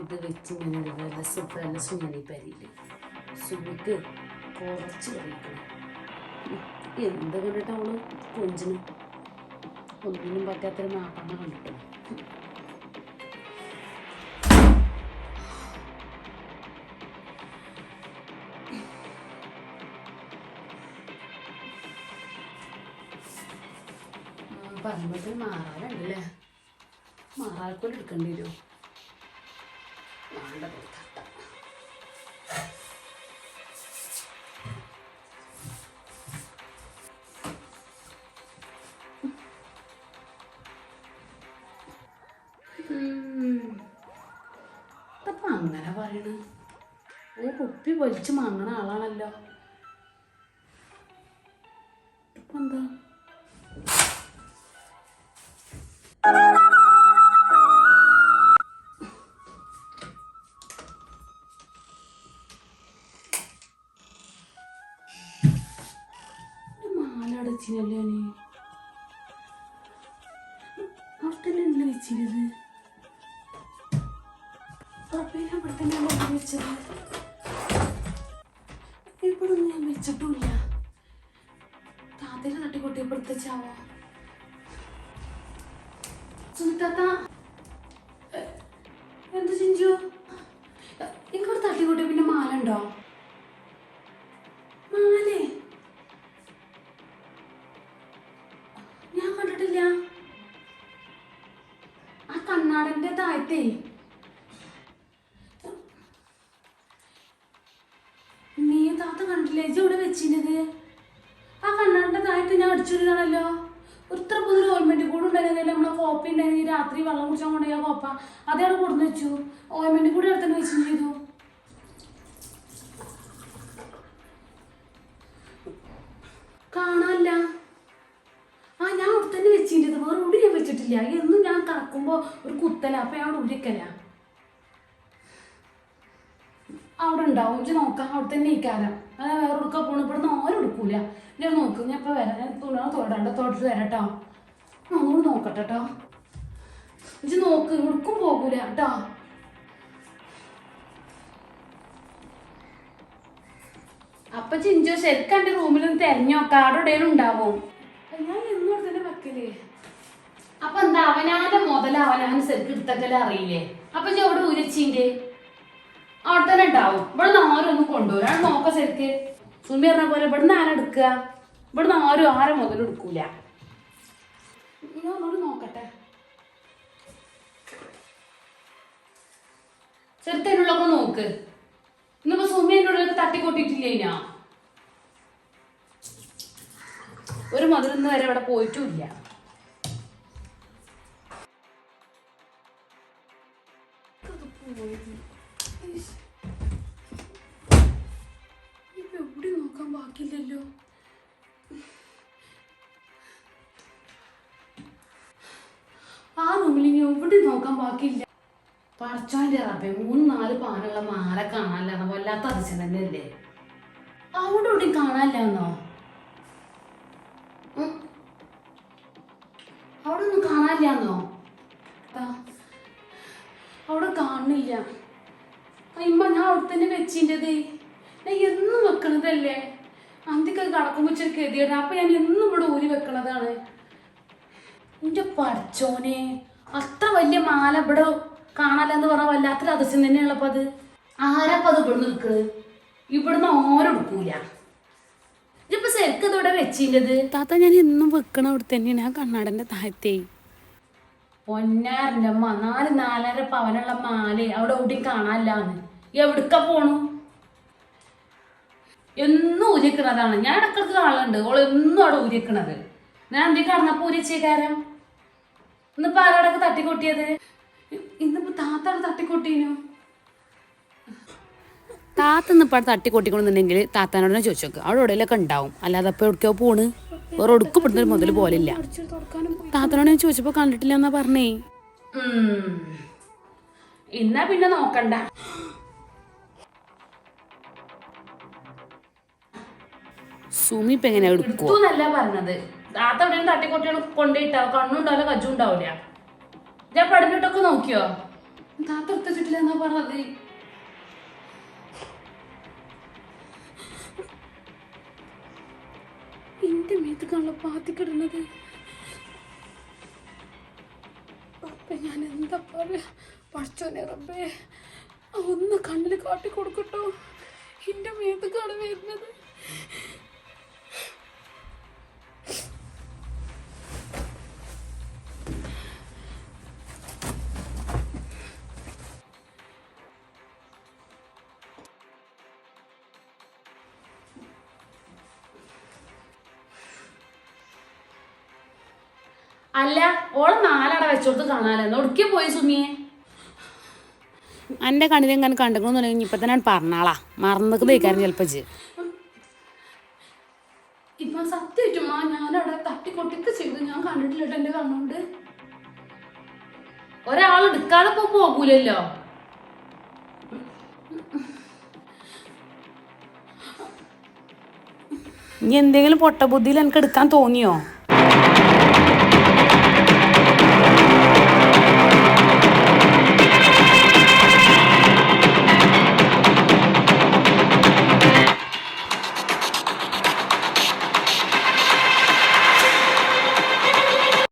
ഇത് വെച്ച് ഇങ്ങനെ വിലസും ഞാൻ ഈ പരിയിൽ സുമിക്ക് കുറച്ച് കഴിക്കണം. എന്ത് കണ്ടിട്ട് അവള് കൊഞ്ചിന് ഒന്നിനും പറ്റാത്തൊരു മാപ്പണ്ണ കണ്ടിട്ടു. പറയുമ്പോഴത്തേന് മാറാനുണ്ടല്ലേ, മാറാൽക്കോലും എടുക്കേണ്ടി വരുമോ? വേണ്ട തട്ട ഇതപ്പം അങ്ങനെ പറയണ ഓ കുപ്പി വലിച്ച് മങ്ങണ ആളാണല്ലോ. ഇപ്പം എന്താ മാലടച്ചിനല്ലേ നീ അവിടെയല്ലേ വെച്ചിരുന്നത്? അവിടെ തന്നെ വെച്ചത് ഇവിടെ ഒന്നും ഞാൻ വെച്ചിട്ടുമില്ല. താത്തേനെ തട്ടിക്കൊട്ടിയപ്പെടുത്തച്ചാവോ? സുനിത്താത്ത എന്ത് ചിഞ്ചു ഇങ്ങോട്ട് തട്ടിക്കൊട്ടിയ പിന്നെ മാല ഉണ്ടോ? മാലേ ഞാൻ കണ്ടിട്ടില്ല. ആ കണ്ണാടന്റെ താഴത്തേ നീ താത്ത കണ്ടില്ലേ? ഇജ്ജ് ഇവിടെ വെച്ചിരുന്നത് ആ കണ്ണാടന്റെ താഴത്ത് ഞാൻ അടിച്ചിരുന്നാണല്ലോ. ഇത്ര പുതിയ ഓയിൻമെന്റ് കൂടെ ഉണ്ടായിരുന്നില്ല. നമ്മളെ കോപ്പ ഉണ്ടായിരുന്നു രാത്രി വെള്ളം കുടിച്ചാൽ കൊണ്ടുപോയ കോപ്പ അതേടെ കൊടുന്ന് വെച്ചു. ഓയിൻമെന്റ് കൂടെ അടുത്തന്നെ വെച്ചും ചെയ്തു. കാണാല്ല. ആ ഞാൻ അവിടെ തന്നെ വെച്ചിരുന്നത്, വേറെ ഉടി ഞാൻ വെച്ചിട്ടില്ല. എന്നും ഞാൻ കറക്കുമ്പോ ഒരു കുത്തല, അപ്പൊ ഞാൻ അവിടെ ഉടിക്കല. അവിടെ ഉണ്ടാവും, ഇജ്ജ് നോക്കാം. അവിടെ തന്നെ ഇരിക്കാരം. അതെ വേറെ എടുക്കാൻ പോണ ഇവിടുന്ന് ആരും എടുക്കൂല. ഞാൻ നോക്കും, ഞാൻ ഇപ്പൊ വരാം. ഞാൻ തൊടണ്ട തൊട്ടിട്ട് വരാട്ടോ. ഒന്നുകൂടി നോക്കട്ടെ കേട്ടോ. ഇജ്ജ് നോക്ക്, എടുക്കും പോകൂല കേട്ടോ. അപ്പൊ ചിഞ്ചോ ശരിക്കും എന്റെ റൂമിലൊന്ന് തെരഞ്ഞോക്കാം, അവിടെ എവിടെയും ഉണ്ടാവും. ഞാൻ എന്നും അവിടെ തന്നെ വെക്കലേ. അപ്പൊ എന്താ അവനാന്റെ മുതല അവനാന് ശരിക്കും എടുത്തക്കല അറിയില്ലേ? അപ്പൊ അവിടെ ഉരച്ചിന്റെ അവിടെ തന്നെ ഉണ്ടാവും. ഇവിടെ ആരും ഒന്നും കൊണ്ടുവരാൻ നോക്ക ശരിക്ക്. സുമി പറഞ്ഞ പോലെ ഇവിടുന്ന് ആരെടുക്കുക? ഇവിടുന്ന് ആരും മുതലും എടുക്കൂല. ഞാൻ ഒന്നോട് നോക്കട്ടെ. ചെറുത്തേനുള്ളൊക്കെ നോക്ക്. ഇന്നിപ്പോ സുമി എൻ്റെ ഉള്ളിൽ തട്ടിക്കൊട്ടിട്ടില്ലേ? ഞാൻ ഒരു മുതലൊന്നും വരെ ഇവിടെ പോയിട്ടുമില്ല. ഇപ്പൊ എവിടെ നോക്കാൻ ബാക്കിയില്ലല്ലോ. ആ റൂമിൽ ഇനി എവിടെ നോക്കാൻ ബാക്കിയില്ല. പറിച്ചോന്റെ റബ്ബേ 3-4 പാനുള്ള മാല കാണാനില്ല. വല്ലാത്ത അതിശയം തന്നെയല്ലേ. അവിടെ എവിടെയും കാണാനില്ലെന്നോ? അവിടെ ഒന്നും കാണാനില്ലെന്നോ? അവിടെ കാണുന്നില്ല. ഇമ്മ ഞാൻ അവിടെ തന്നെ വെച്ചിൻ്റെത്. ഞാൻ എന്നും വെക്കണതല്ലേ. അന്തിക്കൊക്കെ കടക്കുമ്പോ ഇച്ചിരി ഗതിയുടെ. അപ്പൊ ഞാൻ എന്നും ഇവിടെ ഊരി വെക്കണതാണ്. എന്റെ പഠിച്ചോനെ, അത്ര വലിയ മാല ഇവിടെ കാണാലെന്ന് പറഞ്ഞാൽ വല്ലാത്തൊരു അതിശയം തന്നെയുള്ളപ്പോ അത് ആരാപ്പ അത് ഇവിടെ നിൽക്കുന്നത്? ഇവിടുന്ന് ആരും എടുക്കൂല. ഇതിപ്പോ ശരിക്കും ഇതോടെ വെച്ചിൻ്റെത്? താത്ത ഞാൻ എന്നും വെക്കണ അവിടെ തന്നെയാണ്, ആ കണ്ണാടന്റെ താഴത്തേ. പൊന്നാറിന്റെ അമ്മ 4-4.5 പവനുള്ള മാല അവിടെ എവിടെയും കാണാനില്ലാന്ന്. എവിടുക്ക പോണു? എന്നും ഊരിക്കണതാണ്. ഞാൻ ഇടക്കിടക്ക് കാണുന്നുണ്ട് ഓൾ എന്നും അവിടെ ഊരിക്കണത്. ഞാൻ എന്തെങ്കിലും കടന്നപ്പോ ഊരിച്ചേക്കാരം. ഇന്നിപ്പോ ആരോടൊക്കെ തട്ടിക്കൊട്ടിയത്? ഇന്നിപ്പോ താത്ത അവിടെ തട്ടിക്കൊട്ടീനു. താത്ത ഇന്നിപ്പോൾ അവിടെ തട്ടിക്കൊട്ടിക്കൊണ്ടെന്നുണ്ടെങ്കിൽ താത്താനോട് തന്നെ ചോദിച്ചു നോക്കുക. അവിടെ എവിടെയെങ്കിലൊക്കെ ഉണ്ടാവും. അല്ലാതെ അപ്പോൾ എവിടേക്കോ പോണ്. വേറെ ഒടുക്കപ്പെടുന്നൊരു മുതൽ പോലില്ല. താത്തനോട് ഞാൻ ചോദിച്ചപ്പോൾ കണ്ടിട്ടില്ല എന്നാ പറഞ്ഞേ. എന്നാ പിന്നെ നോക്കണ്ട. സുമി ഇപ്പൊ എങ്ങനെ എടുക്കുവോ? നല്ല പറഞ്ഞത്. താത്ത എവിടെയും തട്ടിക്കൊട്ടികൾ കൊണ്ടുപോയിട്ടാവും. കണ്ണുണ്ടാവില്ല, കജ്ജും ഉണ്ടാവില്ല. ഞാൻ പഠിപ്പിട്ടൊക്കെ നോക്കിയോ? താത്ത എടുത്തിട്ടില്ല എന്നാ പറഞ്ഞത്. എന്റെ മേത്തേക്കാണല്ലോ പാത്തിക്കിടുന്നത്. അപ്പൊ ഞാൻ എന്താ പറയാ, പഠിച്ചോനെ റബ്ബേ, ഒന്ന് കണ്ണിൽ കാട്ടി കൊടുക്കട്ടോ. എന്റെ മേത്തേക്കാണ് വരുന്നത്. അല്ല, ഓളെ നാലട വെച്ചോടത്ത് കാണാലോ. ഒടുക്കി പോയി സുമിയെ? എൻ്റെ കണ്ണിലെങ്ങനെ കണ്ടെങ്കിൽ ഇപ്പം തന്നെ പറഞ്ഞാളാ, മറന്നൊക്കെ തയ്ക്കാരും ചിലപ്പോൾ ഇപ്പൊ സത്യമായിട്ടും ഞാനവിടെ തട്ടിക്കൊട്ടിക്ക് ചെയ്തു. ഞാൻ കണ്ടിട്ടില്ല എന്റെ കണ്ണുകൊണ്ട്. ഒരാൾ എടുക്കാതെ പോകൂലല്ലോ. ഇനി എന്തെങ്കിലും പൊട്ട ബുദ്ധിയിൽ എനിക്ക് എടുക്കാൻ തോന്നിയോ?